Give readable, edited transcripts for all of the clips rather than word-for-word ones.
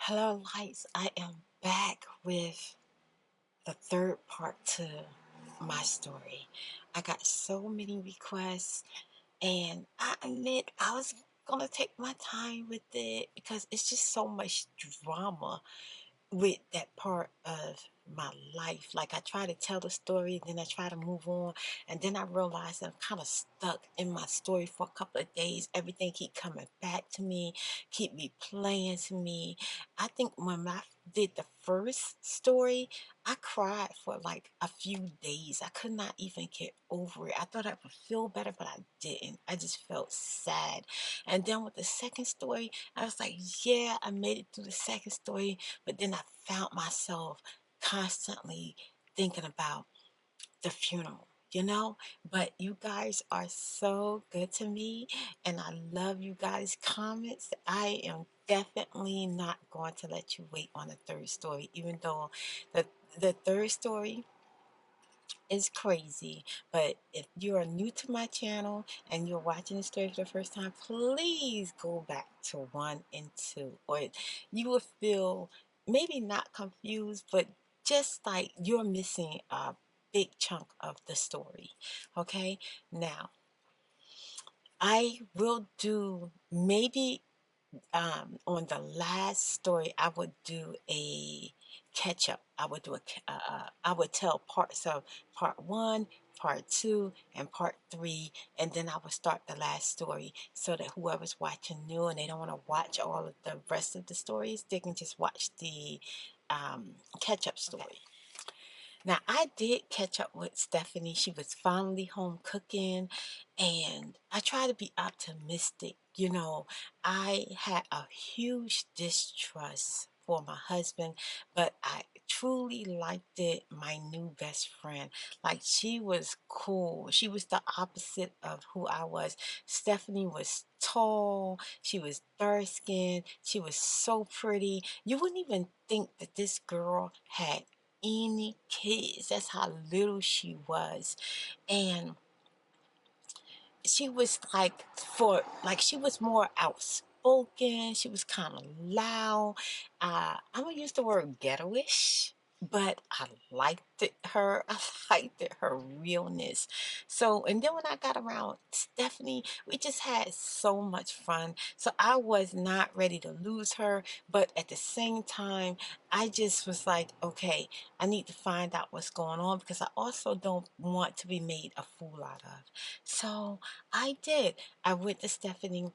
Hello, lights. I am back with the third part to my story. I got so many requests, and I admit I was gonna take my time with it because it's just so much drama with that part of my life. Like I try to tell the story, then I try to move on, and then I realize that I'm kind of stuck in my story for a couple of days. Everything keep coming back to me, keep replaying to me. I think when I did the first story, I cried for like a few days. I could not even get over it. I thought I would feel better, but I didn't. I just felt sad. And then with the second story, I was like, yeah, I made it through the second story, but then I found myself constantly thinking about the funeral. But you guys are so good to me, and I love you guys' comments. I am definitely not going to let you wait on the third story, even though the the third story is crazy. But if you are new to my channel and you're watching the story for the first time, please go back to 1 and 2, or you will feel maybe not confused, but just like you're missing a big chunk of the story. Okay, now I will do maybe on the last story, I would do a catch up. I would tell parts of part one, part two, and part three, and then I would start the last story so that whoever's watching new and they don't want to watch all of the rest of the stories, they can just watch the catch up story. Now, I did catch up with Stephanie. She was finally home cooking, and I try to be optimistic. I had a huge distrust for my husband, but I truly liked it, my new best friend. Like, she was cool. She was the opposite of who I was. Stephanie was tall, she was dark skinned, she was so pretty. You wouldn't even think that this girl had any kids. That's how little she was. And she was she was more outspoken. She was kind of loud. I'm gonna use the word ghettoish, but I liked her. I liked her realness. So, and then when I got around Stephanie, we just had so much fun. So I was not ready to lose her, but at the same time, I just was like, okay, I need to find out what's going on because I also don't want to be made a fool out of. So I did. I went to Stephanie,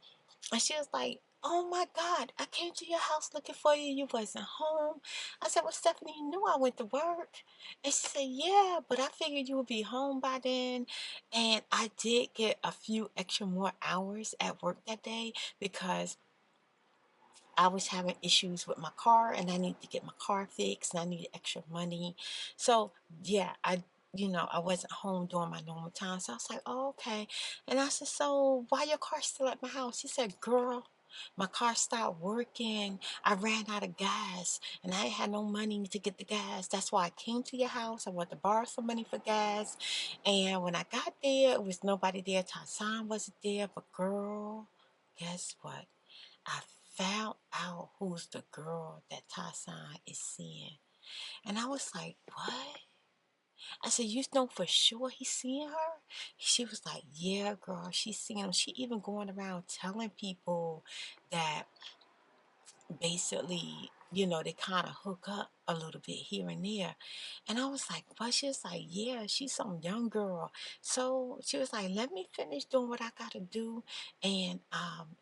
and she was like, "Oh my God, I came to your house looking for you. You wasn't home." I said, "Well, Stephanie, you knew I went to work." And she said, "Yeah, but I figured you would be home by then." And I did get a few extra more hours at work that day because I was having issues with my car and I need to get my car fixed and I needed extra money. So yeah, I wasn't home during my normal time. So I was like, oh, okay. And I said, so why your car still at my house? She said, girl, my car stopped working. I ran out of gas and I had no money to get the gas. That's why I came to your house. I wanted to borrow some money for gas. And when I got there, it was nobody there. Tassan wasn't there. But girl, guess what? I found out who's the girl that Tassan is seeing. And I was like, what? I said, you know for sure he's seeing her? She was like, yeah, girl, she's seeing him. She even going around telling people that basically, they kind of hook up a little bit here and there. And I was like, what? She was like, yeah, she's some young girl. So she was like, let me finish doing what I got to do. And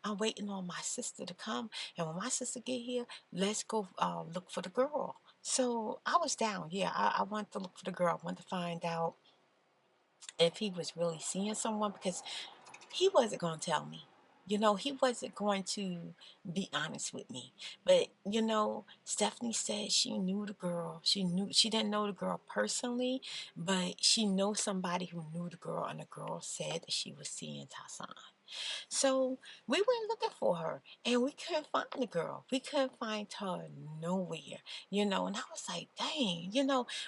I'm waiting on my sister to come. And when my sister get here, let's go look for the girl. So I was down. Yeah, I wanted to look for the girl. I wanted to find out if he was really seeing someone because he wasn't going to tell me. He wasn't going to be honest with me. But, Stephanie said she knew the girl. She didn't know the girl personally, but she knows somebody who knew the girl, and the girl said that she was seeing Tassan. So we went looking for her and we couldn't find the girl. We couldn't find her nowhere, and I was like, dang,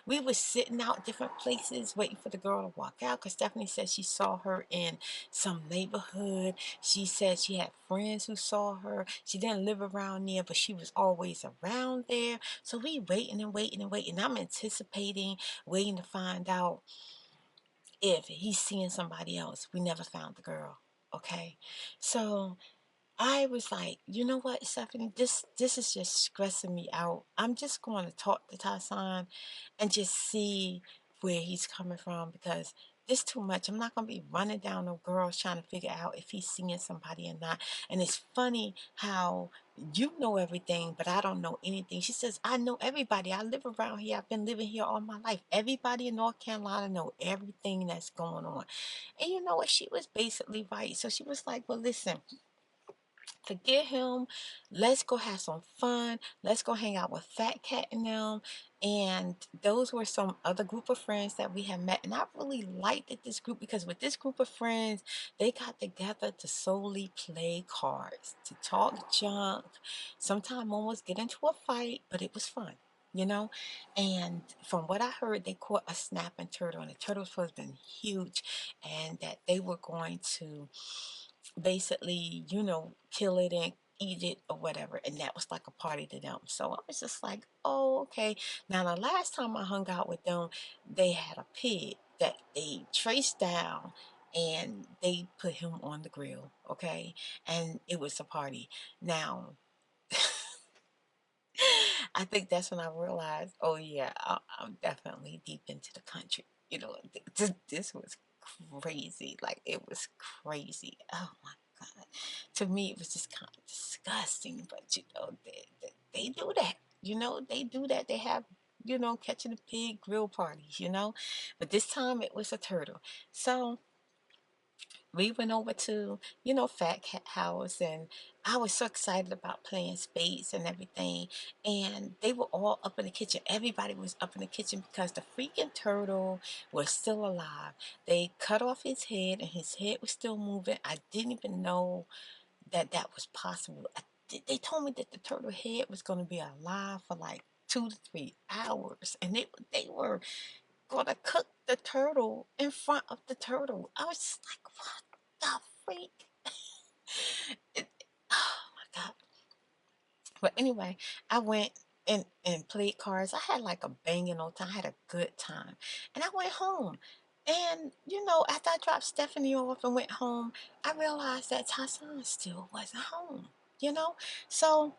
we was sitting out different places waiting for the girl to walk out because Stephanie said she saw her in some neighborhood. She said she had friends who saw her. She didn't live around there, but she was always around there. So we waiting and waiting and waiting. I'm anticipating, waiting to find out if he's seeing somebody else. We never found the girl. Okay. So I was like, you know what, Stephanie, this is just stressing me out. I'm just going to talk to Tyson and just see where he's coming from because this too much. I'm not gonna be running down no girls trying to figure out if he's seeing somebody or not. And it's funny how you know everything, but I don't know anything. She says, I know everybody. I live around here. I've been living here all my life. Everybody in North Carolina know everything that's going on. And you know what? She was basically right. So she was like, well, listen, forget him. Let's go have some fun. Let's go hang out with Fat Cat and them. And those were some other group of friends that we had met. And I really liked it, this group, because with this group of friends, they got together to solely play cards, to talk junk, sometimes almost get into a fight, but it was fun. And from what I heard, they caught a snapping turtle, and the turtle was supposed to be huge, and that they were going to basically, kill it and eat it or whatever. And that was like a party to them. So I was just like, oh, okay. Now, the last time I hung out with them, they had a pig that they traced down and they put him on the grill. Okay. And it was a party. Now, I think that's when I realized, oh yeah, I'm definitely deep into the country. This was crazy. Like, it was crazy. Oh my God. To me, it was just kind of disgusting. But they do that. They do that. They have, catching a pig grill parties. But this time it was a turtle. So we went over to, Fat Cat House, and I was so excited about playing spades and everything. And they were all up in the kitchen. Everybody was up in the kitchen because the freaking turtle was still alive. They cut off his head, and his head was still moving. I didn't even know that that was possible. They told me that the turtle head was going to be alive for like 2 to 3 hours, and they were gonna cook the turtle in front of the turtle. I was just like, what the freak? It, oh my God. But anyway, I went and played cards. I had like a banging old time. I had a good time. And I went home. And, after I dropped Stephanie off and went home, I realized that Tyson still wasn't home, you know? So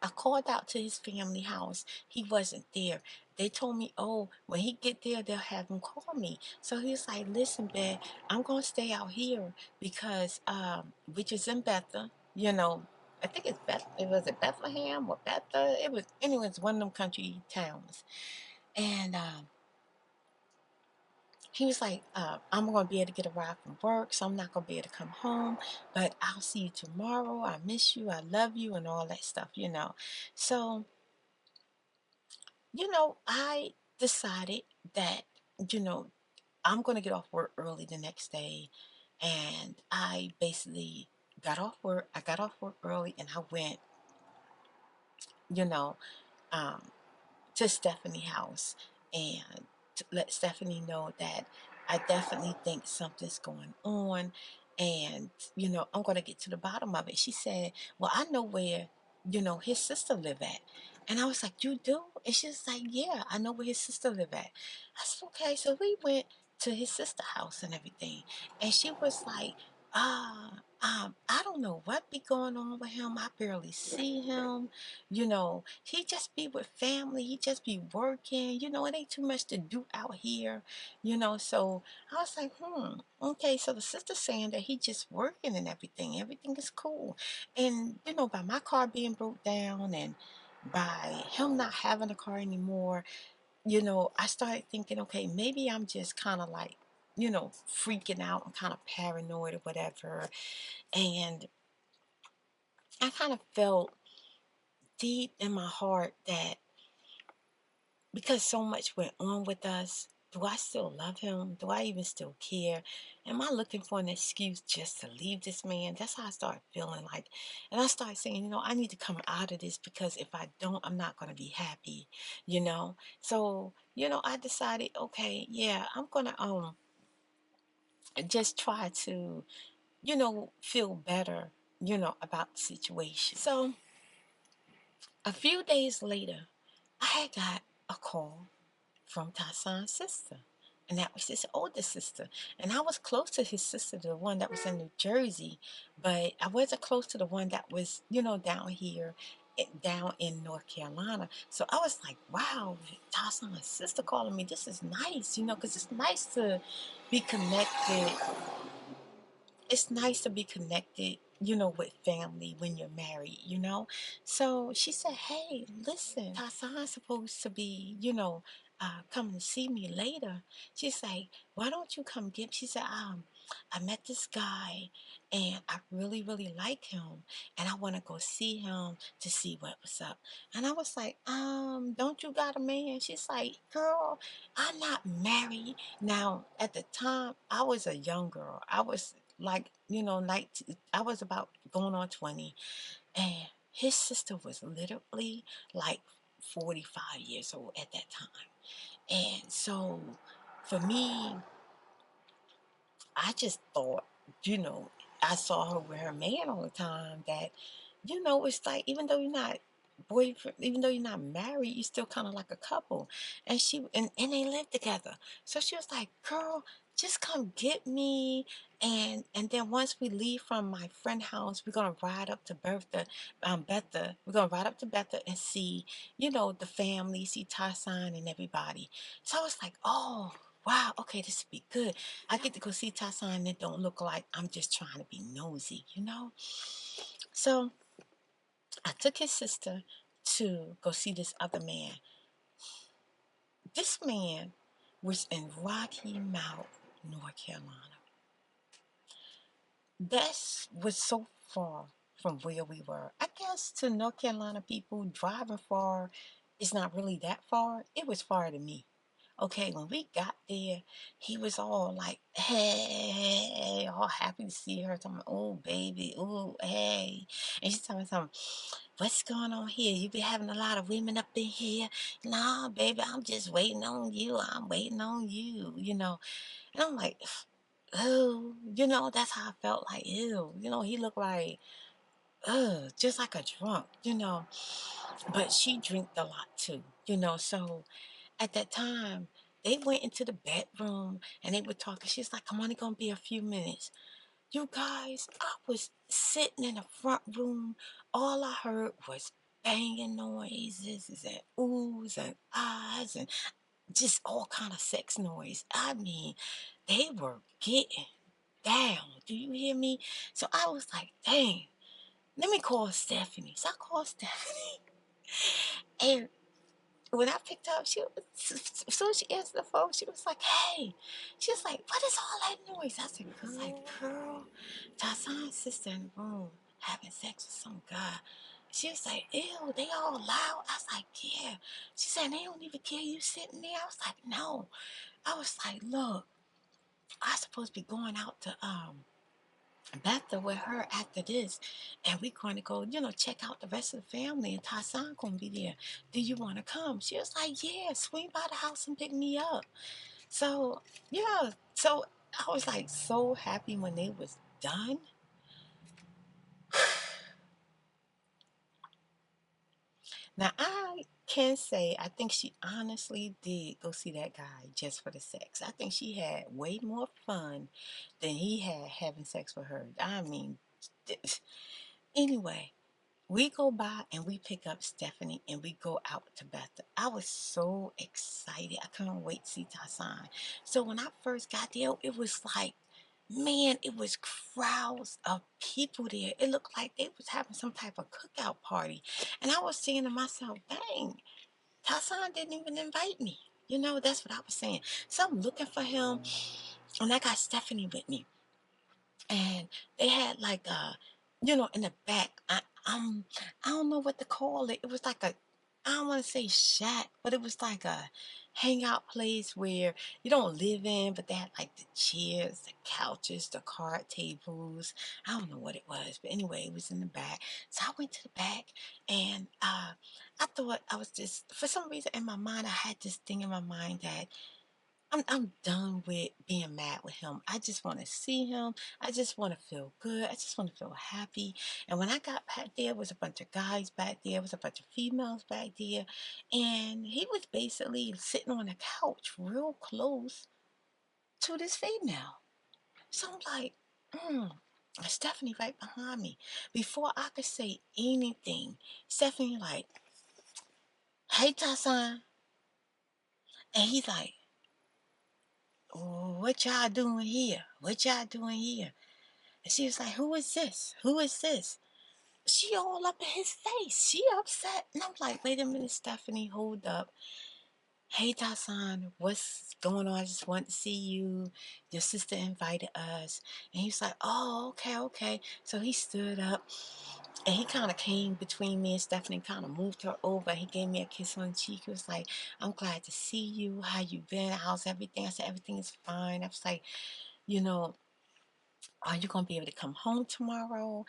I called out to his family house. He wasn't there. They told me, oh, when he get there, they'll have him call me. So he was like, listen, babe, I'm going to stay out here because, which is in Bethel, I think it's it was it Bethlehem or Bethel. Anyways, one of them country towns. And he was like, I'm going to be able to get a ride from work, so I'm not going to be able to come home, but I'll see you tomorrow. I miss you. I love you and all that stuff. So, I decided that, you know, I'm going to get off work early the next day. And I basically got off work. I got off work early and I went, you know, um, to Stephanie's house and to let Stephanie know that I definitely think something's going on, and I'm going to get to the bottom of it. She said, well, I know where his sister live at. And I was like, you do? And she was like, yeah, I know where his sister live at. I said, okay. So we went to his sister house and everything, and she was like, I don't know what be going on with him. I barely see him. He just be with family. He just be working. It ain't too much to do out here. So I was like, okay. So the sister's saying that he just working and everything. Everything is cool. And, by my car being broke down and by him not having a car anymore, I started thinking, okay, maybe I'm just kind of like, freaking out and kind of paranoid or whatever. And I kind of felt deep in my heart that because so much went on with us, do I still love him? Do I even still care? Am I looking for an excuse just to leave this man? That's how I started feeling like. And I started saying, I need to come out of this because if I don't, I'm not going to be happy, you know? So, I decided, okay, yeah, I'm going to just try to, feel better, about the situation. So, a few days later, I had got a call from Tassan's sister. And that was his older sister. And I was close to his sister, the one that was in New Jersey, but I wasn't close to the one that was, down here, down in North Carolina. So I was like, wow, Tassan's sister calling me. This is nice, because it's nice to be connected. It's nice to be connected, with family when you're married, So she said, hey, listen, Tassan's supposed to be, coming to see me later. She's like, why don't you come get me? She said, I met this guy and I really, really like him and I want to go see him to see what was up. And I was like, don't you got a man? She's like, girl, I'm not married. Now, at the time, I was a young girl. I was like, 19, I was about going on 20, and his sister was literally like 45 years old at that time. And so for me, I just thought, you know, I saw her with her man all the time that, it's like even though you're not boyfriend, even though you're not married, you're still kind of like a couple. And they live together. So she was like, girl, just come get me. And then once we leave from my friend house, we're gonna ride up to Betha. We're gonna ride up to Betha and see, the family, see Tarzan and everybody. So I was like, oh, wow, okay, this would be good. I get to go see Tarzan and it don't look like I'm just trying to be nosy. So I took his sister to go see this other man. This man was in Rocky Mount, North Carolina. That was so far from where we were. I guess to North Carolina people, driving far is not really that far. It was far to me. Okay, when we got there, he was all like, hey, all happy to see her. Talking, oh, baby, oh, hey. And she's telling me something, what's going on here? You be having a lot of women up in here? Nah, baby, I'm just waiting on you. I'm waiting on you. And I'm like, oh, that's how I felt like, ew. He looked like, just like a drunk. But she drank a lot too. So at that time, they went into the bedroom and they were talking. She's like, I'm only going to be a few minutes. You guys, I was sitting in the front room. All I heard was banging noises and oohs and ahs and just all kind of sex noise. I mean, they were getting down. Do you hear me? So I was like, dang, let me call Stephanie. So I called Stephanie. And when I picked up, as soon as she answered the phone, she was like, hey. She was like, what is all that noise? I said, girl, Tassan's sister in the room having sex with some guy. She was like, ew, they all loud. I was like, yeah. She said, they don't even care you sitting there. I was like, no. I was like, look, I supposed to be going out to Betha with her after this, and we're going to go, check out the rest of the family, and Tassan gonna be there. Do you want to come? She was like, yeah, swing by the house and pick me up. So yeah, so I was like so happy when they was done. Now I can say I think she honestly did go see that guy just for the sex. I think she had way more fun than he had having sex with her. I mean, anyway, we go by and we pick up Stephanie and we go out to Bethel. I was so excited. I couldn't wait to see Tassan. So when I first got there, it was like, man, it was crowds of people there. It looked like they was having some type of cookout party. And I was saying to myself, dang, Tassan didn't even invite me. That's what I was saying. So I'm looking for him. And I got Stephanie with me. And they had like in the back, I don't know what to call it. It was like I don't want to say shack, but it was like a hangout place where you don't live in, but they had like the chairs, the couches, the card tables. I don't know what it was, but anyway, it was in the back. So I went to the back, and I thought I was just, for some reason in my mind, I had this thing in my mind that I'm done with being mad with him. I just want to see him. I just want to feel good. I just want to feel happy. And when I got back there, was a bunch of guys back there, was a bunch of females back there, and he was basically sitting on a couch real close to this female. So I'm like, mm. Stephanie right behind me. Before I could say anything, Stephanie like, hey Tassan. And he's like, what y'all doing here? What y'all doing here? And she was like, who is this? Who is this? She all up in his face. She upset. And I'm like, wait a minute, Stephanie, hold up. Hey, Dasan, what's going on? I just want to see you. Your sister invited us. And he was like, oh, okay, okay. So he stood up and he kind of came between me and Stephanie, kind of moved her over. He gave me a kiss on the cheek. He was like, I'm glad to see you. How you been? How's everything? I said, everything is fine. I was like, you know, are you gonna be able to come home tomorrow?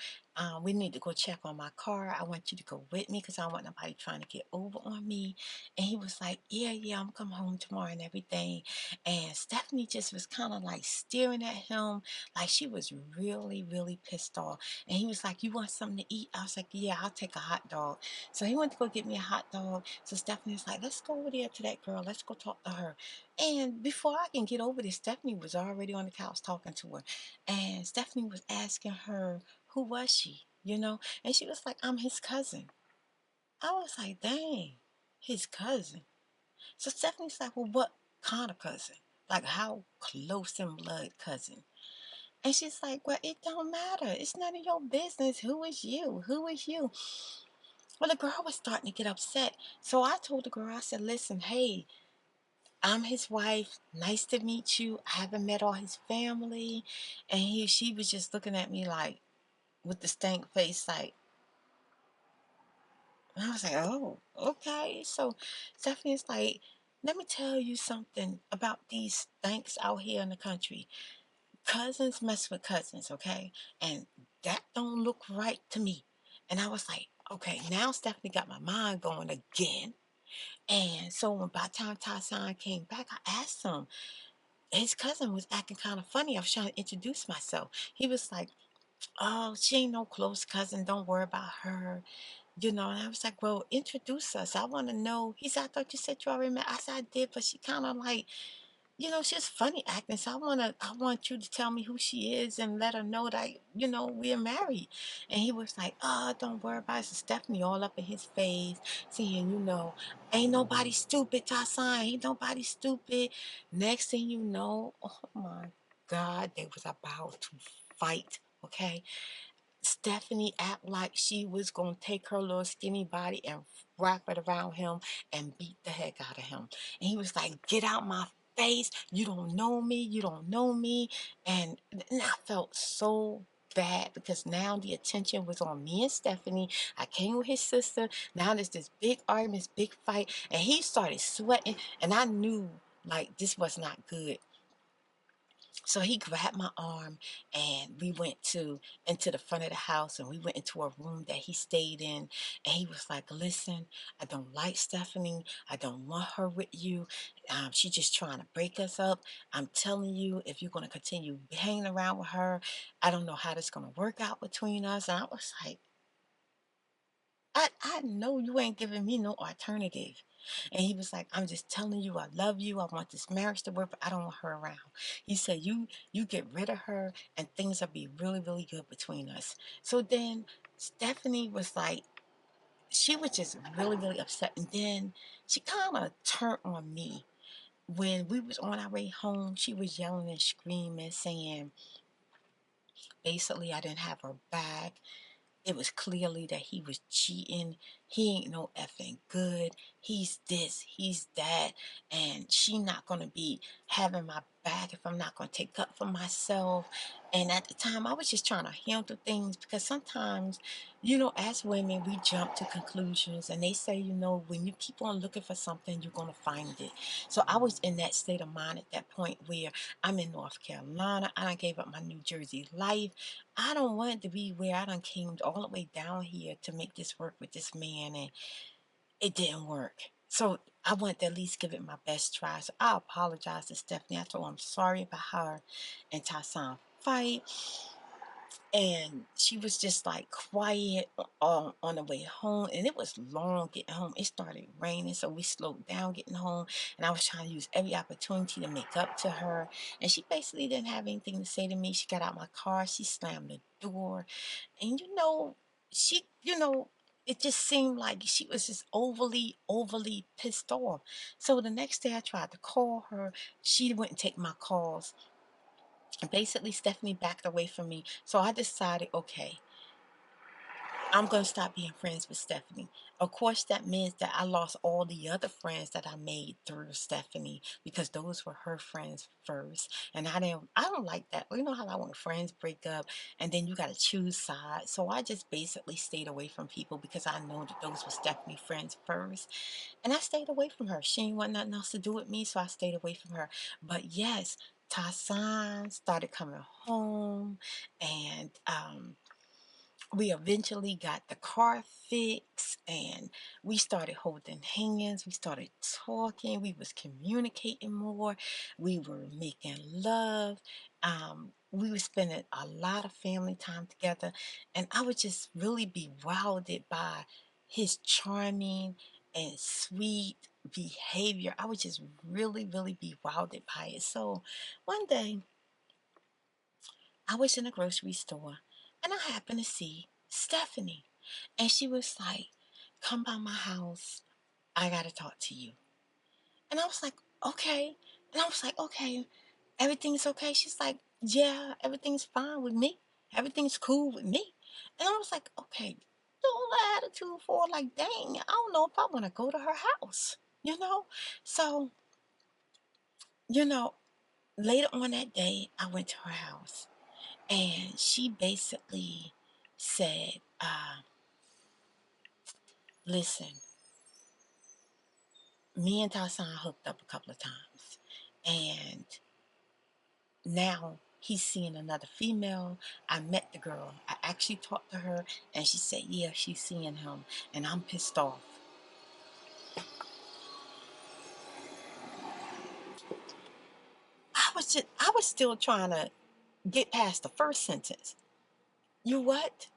We need to go check on my car. I want you to go with me because I don't want nobody trying to get over on me. And he was like, yeah, yeah, I'm coming home tomorrow and everything. And Stephanie just was kind of like staring at him like she was really, really pissed off. And he was like, you want something to eat? I was like, yeah, I'll take a hot dog. So he went to go get me a hot dog. So Stephanie was like, let's go over there to that girl. Let's go talk to her. And before I can get over there, Stephanie was already on the couch talking to her. And Stephanie was asking her, who was she? You know? And she was like, I'm his cousin. I was like, dang, his cousin. So Stephanie's like, well, what kind of cousin? Like, how close in blood cousin? And she's like, well, it don't matter. It's none of your business. Who is you? Who is you? Well, the girl was starting to get upset. So I told the girl, I said, listen, hey, I'm his wife. Nice to meet you. I haven't met all his family. And she was just looking at me like, with the stank face, like, and I was like, oh, okay. So Stephanie's like, let me tell you something about these stanks out here in the country. Cousins mess with cousins, okay? And that don't look right to me. And I was like, okay, now Stephanie got my mind going again. And so when by the time Tyson came back, I asked him. His cousin was acting kind of funny. I was trying to introduce myself. He was like, oh, she ain't no close cousin. Don't worry about her. You know, and I was like, well, introduce us. I want to know. He said, I thought you said you already met. I said, I did, but she kind of like, she's funny acting. So I want you to tell me who she is and let her know that, we're married. And he was like, oh, don't worry about it. So Stephanie all up in his face, saying, ain't nobody stupid, Tasan. Ain't nobody stupid. Next thing you know, oh my God, they was about to fight. Okay. Stephanie act like she was gonna take her little skinny body and wrap it around him and beat the heck out of him. And he was like, get out my face. You don't know me. You don't know me. And I felt so bad because now the attention was on me and Stephanie. I came with his sister. Now there's this big argument, this big fight. And he started sweating. And I knew like this was not good. So he grabbed my arm and we went into the front of the house and we went into a room that he stayed in, and he was like, listen, I don't like Stephanie. I don't want her with you. She's just trying to break us up. I'm telling you, if you're going to continue hanging around with her, I don't know how this going to work out between us. And I was like, I know you ain't giving me no alternative. And he was like, I'm just telling you, I love you. I want this marriage to work, but I don't want her around. He said, you get rid of her and things will be really, really good between us. So then Stephanie was like, she was just really, really upset. And then she kind of turned on me. When we was on our way home, she was yelling and screaming, saying, basically, I didn't have her back. It was clearly that he was cheating. He ain't no effing good. He's this, he's that. And she not going to be having my back if I'm not going to take up for myself. And at the time, I was just trying to handle things because sometimes, as women, we jump to conclusions and they say, when you keep on looking for something, you're going to find it. So I was in that state of mind at that point where I'm in North Carolina. I done gave up my New Jersey life. I don't want it to be where I done came all the way down here to make this work with this man, and it didn't work. So I wanted to at least give it my best try. So I apologize to Stephanie. I told her I'm sorry about her and Tyson fight. And she was just like quiet on the way home. And it was long getting home. It started raining, so we slowed down getting home. And I was trying to use every opportunity to make up to her. And she basically didn't have anything to say to me. She got out my car, she slammed the door. And she, it just seemed like she was just overly pissed off. So the next day I tried to call her. She wouldn't take my calls. And basically, Stephanie backed away from me. So I decided, okay, I'm going to stop being friends with Stephanie. Of course, that means that I lost all the other friends that I made through Stephanie because those were her friends first. And I don't like that. You know how when friends break up and then you got to choose sides. So I just basically stayed away from people because I know that those were Stephanie friends first. And I stayed away from her. She didn't want nothing else to do with me, so I stayed away from her. But yes, Tassan started coming home, and we eventually got the car fixed, and we started holding hands. We started talking. We was communicating more. We were making love. We were spending a lot of family time together, and I would just really be wowed by his charming and sweet behavior. I would just really be wowed by it. So one day I was in a grocery store and I happened to see Stephanie. And she was like, "Come by my house. I got to talk to you." And I was like, "Okay." And I was like, "Okay, everything's okay." She's like, "Yeah, everything's fine with me. Everything's cool with me." And I was like, "Okay, don't let attitude for like, dang, I don't know if I want to go to her house, you know?" So, you know, later on that day, I went to her house. And she basically said, "Listen, me and Tassan hooked up a couple of times. And now he's seeing another female. I met the girl. I actually talked to her. And she said, yeah, she's seeing him. And I'm pissed off." I was still trying to get past the first sentence. "You what?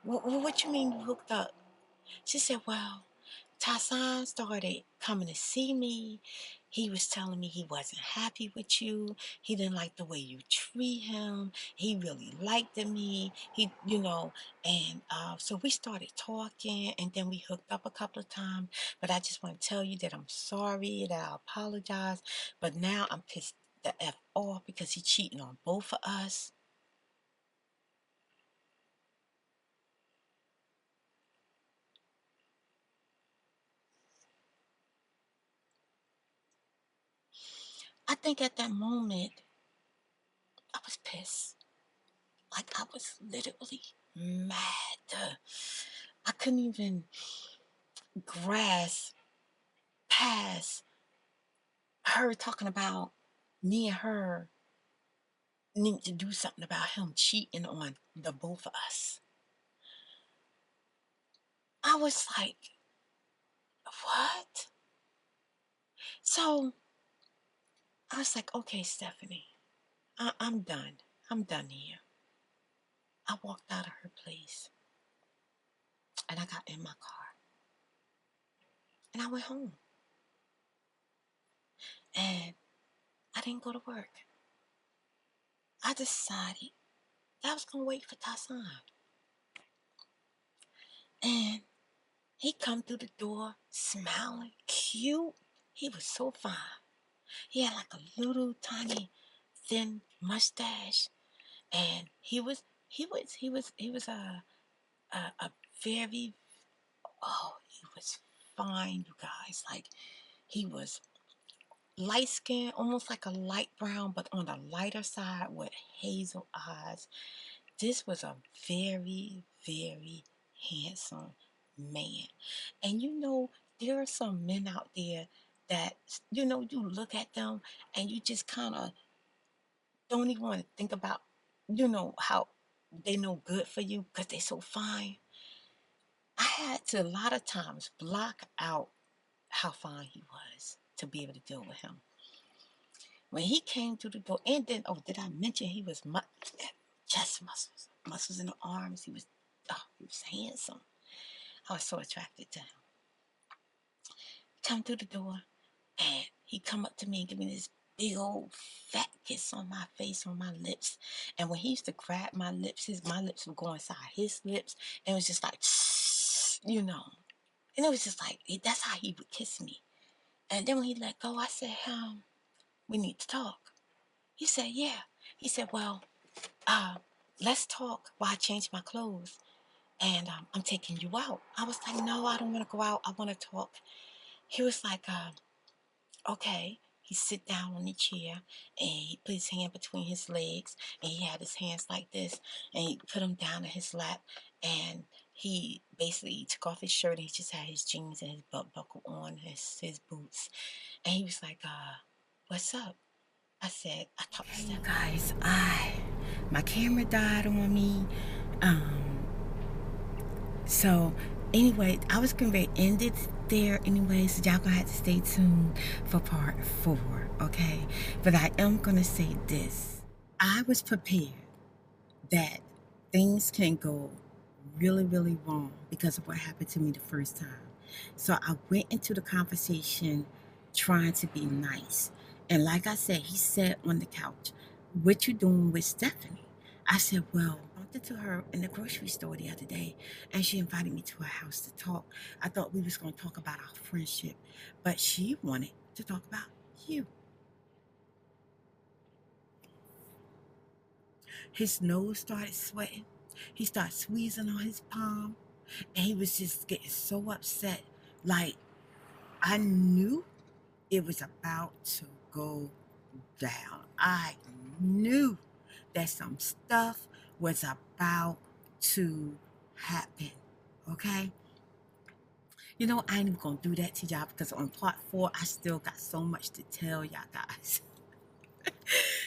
What you mean you hooked up?" She said, "Well, Tassan started coming to see me. He was telling me he wasn't happy with you. He didn't like the way you treat him. He really liked me. And so we started talking, and then we hooked up a couple of times. But I just want to tell you that I'm sorry, that I apologize. But now I'm pissed the F off because he's cheating on both of us." I think at that moment, I was pissed. Like I was literally mad. I couldn't even grasp past her talking about me and her need to do something about him cheating on the both of us. I was like, what? So I was like, okay, Stephanie, I'm done. I'm done here. I walked out of her place and I got in my car and I went home and I didn't go to work. I decided that I was going to wait for Tassan. And he come through the door smiling, cute. He was so fine. He had like a little tiny thin mustache, and he was a very, oh, he was fine, you guys. Like he was light skin, almost like a light brown, but on the lighter side with hazel eyes. This was a very, very handsome man. And there are some men out there that, you look at them and you just kind of don't even want to think about, how they no good for you because they're so fine. I had to a lot of times block out how fine he was to be able to deal with him. When he came through the door, and then, oh, did I mention he was chest muscles, muscles in the arms? He was handsome. I was so attracted to him. Come through the door, and he come up to me and give me this big old fat kiss on my face, on my lips. And when he used to grab my lips, my lips would go inside his lips, and it was just like, And it was just like, that's how he would kiss me. And then when he let go, I said, we need to talk. He said, yeah. He said, well, let's talk while I change my clothes. And I'm taking you out. I was like, no, I don't want to go out. I want to talk. He was like, okay. He sit down on the chair and he put his hand between his legs and he had his hands like this and he put them down in his lap and he basically took off his shirt and he just had his jeans and his belt buckle on, his boots. And he was like, what's up? I said, I talked to you guys. My camera died on me. So anyway, I was gonna end it there anyway, so y'all gonna have to stay tuned for part 4, okay? But I am gonna say this. I was prepared that things can go really, really wrong because of what happened to me the first time. So I went into the conversation trying to be nice. And like I said, he sat on the couch. What you doing with Stephanie? I said, well, I bumped into her in the grocery store the other day and she invited me to her house to talk. I thought we was going to talk about our friendship, but she wanted to talk about you. His nose started sweating. He started squeezing on his palm and he was just getting so upset. Like, I knew it was about to go down. I knew that some stuff was about to happen. Okay? I ain't even gonna do that to y'all because on part 4, I still got so much to tell y'all guys.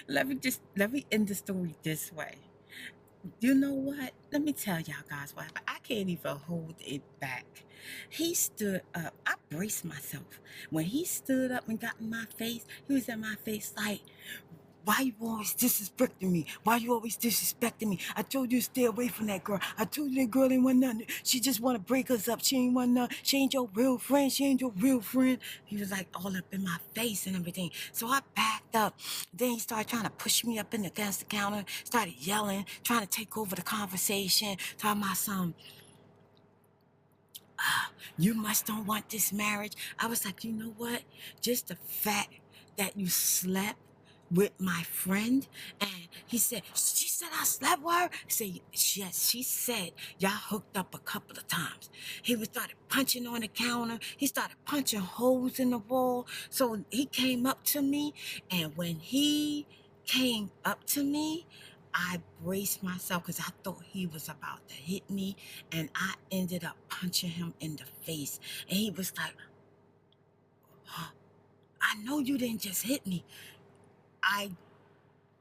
let me end the story this way. You know what? Let me tell y'all guys what happened. I can't even hold it back. He stood up. I braced myself. When he stood up and got in my face, he was in my face like, why you always disrespecting me? Why you always disrespecting me? I told you to stay away from that girl. I told you that girl ain't want nothing. She just want to break us up. She ain't want nothing. She ain't your real friend. She ain't your real friend. He was like all up in my face and everything. So I backed up. Then he started trying to push me up against the counter. Started yelling, trying to take over the conversation. Talking about you must don't want this marriage. I was like, you know what? Just the fact that you slept with my friend, and he said, she said I slept with her. I said, yes, she said y'all hooked up a couple of times. He was started punching on the counter. He started punching holes in the wall. So he came up to me, and when he came up to me, I braced myself because I thought he was about to hit me, and I ended up punching him in the face. And he was like, oh, I know you didn't just hit me. I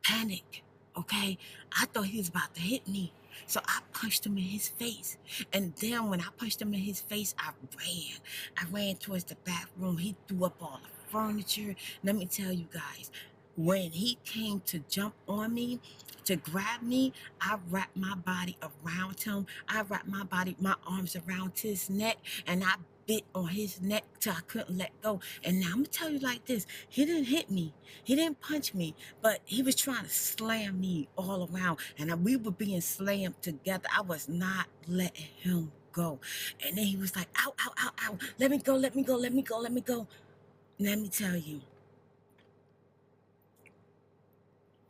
panicked, okay? I thought he was about to hit me. So I punched him in his face. And then when I punched him in his face, I ran. I ran towards the back room. He threw up all the furniture. Let me tell you guys, when he came to jump on me, to grab me, I wrapped my body around him. I wrapped my arms around his neck, and I bit on his neck till I couldn't let go. And now I'm gonna tell you like this: he didn't hit me, he didn't punch me, but he was trying to slam me all around, and we were being slammed together. I was not letting him go. And then he was like, ow, ow, ow, ow, let me go, let me go, let me go, let me go. Let me tell you,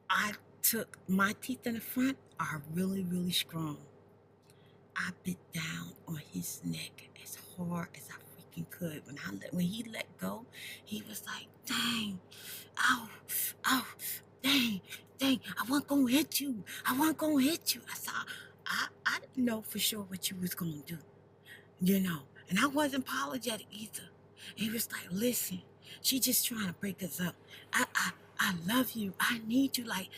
I took my teeth in the front are really, really strong. I bit down on his neck as hard as I fucking could. When he let go, he was like, dang, ow, ow, dang, dang, I wasn't gonna hit you. I wasn't gonna hit you. I didn't know for sure what you was gonna do, and I wasn't apologetic either. And he was like, listen, she just trying to break us up. I love you. I need you. Like,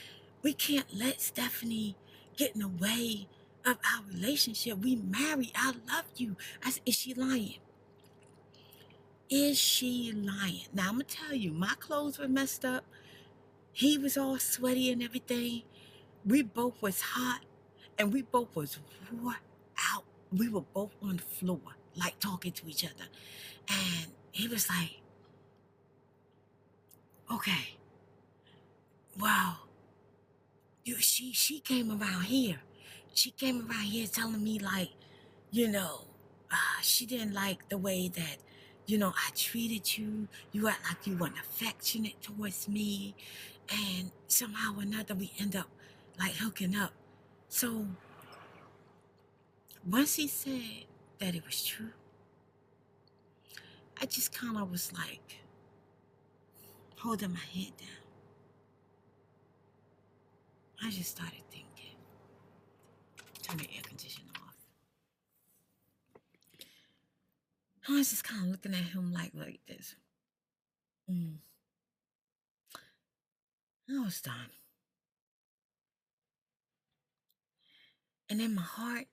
we can't let Stephanie get in the way of our relationship. We married. I love you. I said, is she lying? Is she lying? Now, I'm going to tell you, my clothes were messed up. He was all sweaty and everything. We both was hot, and we both was wore out. We were both on the floor, like talking to each other. And he was like, okay, wow, she came around here. She came around here telling me, like, she didn't like the way that, I treated you. You act like you weren't affectionate towards me. And somehow or another, we end up, like, hooking up. So, once he said that it was true, I just kind of was like, holding my head down. I just started thinking, turn the air conditioner off. I was just kind of looking at him like this. I was done. And in my heart,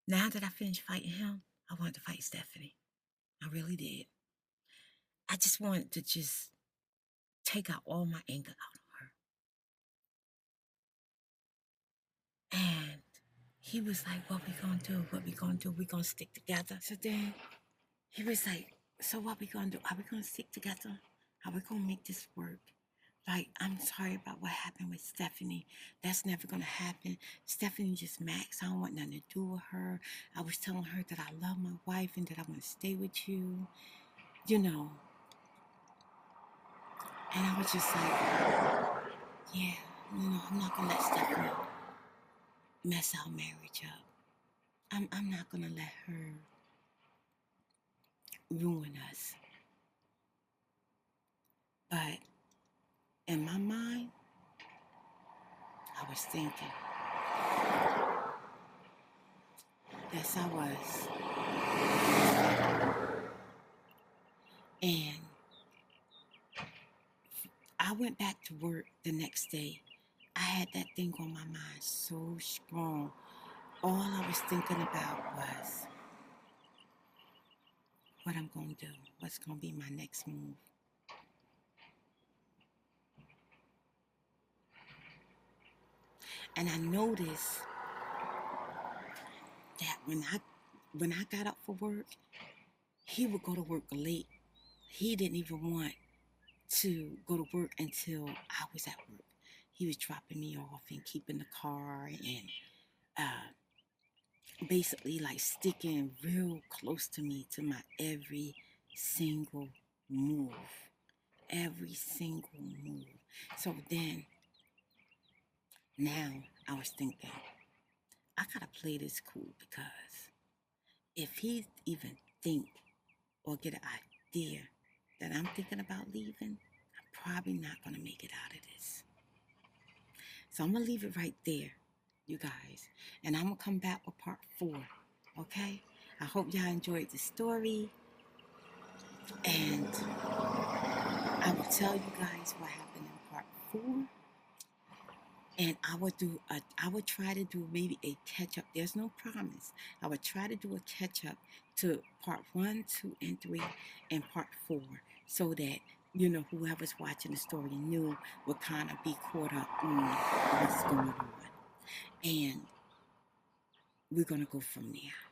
now that I finished fighting him, I wanted to fight Stephanie. I really did. I just wanted to just take out all my anger out of her. And he was like, what we gonna do? What we gonna do? We gonna stick together. So then he was like, so what we gonna do? Are we gonna stick together? Are we gonna make this work? Like, I'm sorry about what happened with Stephanie. That's never gonna happen. Stephanie just Max. I don't want nothing to do with her. I was telling her that I love my wife and that I want to stay with you. And I was just like, yeah, I'm not gonna let Stephanie mess our marriage up. I'm not gonna let her ruin us. But in my mind, I was thinking, yes, I was. And I went back to work the next day. I had that thing on my mind so strong. All I was thinking about was what I'm going to do, what's going to be my next move. And I noticed that when I got up for work, he would go to work late. He didn't even want to go to work until I was at work. He was dropping me off and keeping the car and basically like sticking real close to me, to my every single move. Every single move. So then, now I was thinking, I gotta play this cool, because if he even think or get an idea that I'm thinking about leaving, I'm probably not gonna make it out of this. So I'm gonna leave it right there, you guys. And I'm gonna come back with part 4, okay? I hope y'all enjoyed the story. And I will tell you guys what happened in part 4. And I would try to do maybe a catch-up. There's no promise. I would try to do a catch-up to part 1, 2, and 3, and part 4, so that, whoever's watching the story new would kind of be caught up on what's going on. And we're going to go from there.